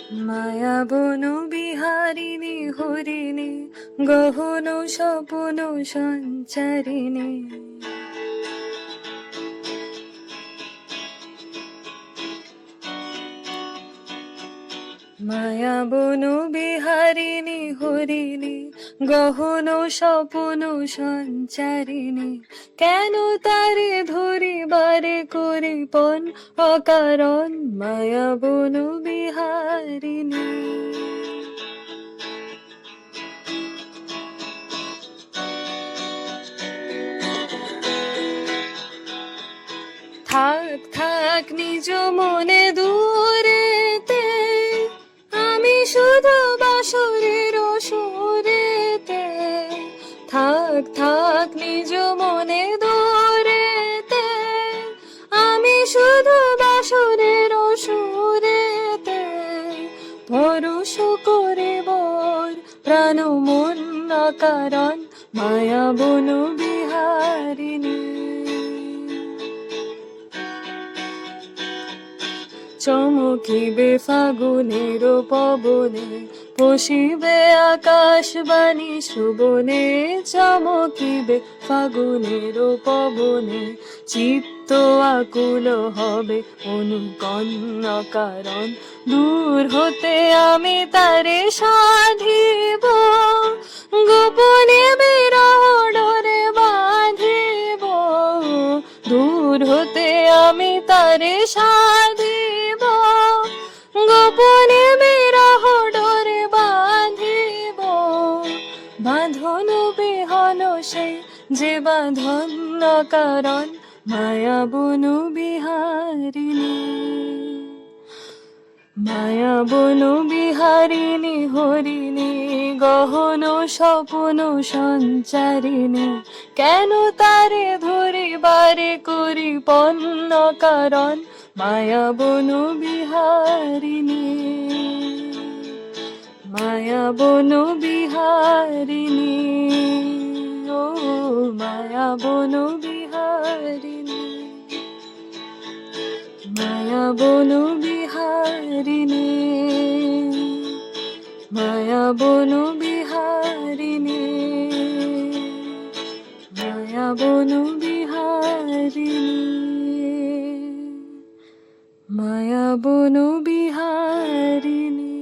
মায়া বন বিহারিণী হরিণী গহন স্বপ্ন সঞ্চারিণী। মায়া বন বিহারিণী হরিণী গহন স্বপ্ন সঞ্চারিণী। কেন তারে ধরিবারে করিপন অকারণ মায়া বন বিহারিণী। থাক থাক নিজ মনে দূরেতে, আমি শুধু বাসরের সুরেতে। থাক থাক নিজ মনে দূরেতে, আমি শুধু বাসরের সুরেতে। পরশ করে বর প্রাণ মন কারণ মায়া বন বিহারিণী। চমকিবে ফাগুনের পবনে, পশিবে আকাশবাণী শ্রবণে। চমকিবে ফাগুনের পবনে, চিত্ত আকুল হবে অনুকন্ন কারণ। দূর হতে আমি তারে সাধিব, গোপনে বিরহ ডোরে বাঁধিব। দূর হতে আমি তারে সাধিব, গোপনে বিরহ ডোরে বাঁধিব। বাঁধন বিহন সেই যে বাঁধন কারণ মায়া বন বিহারিণী। মায়া বন বিহারিণী হরিণী গহন স্বপ্ন সঞ্চারিণী। কেন তারে ধরিবারে করিপন কারণ মায়া বন বিহারিণী। মায়া বন বিহারিণী, ও মায়া বন বিহারিণী। মায়া বন বিহারিণী, মায়া বন বিহারিণী। মায়া বন বিহারিণী, মায়া বন বিহারিণী।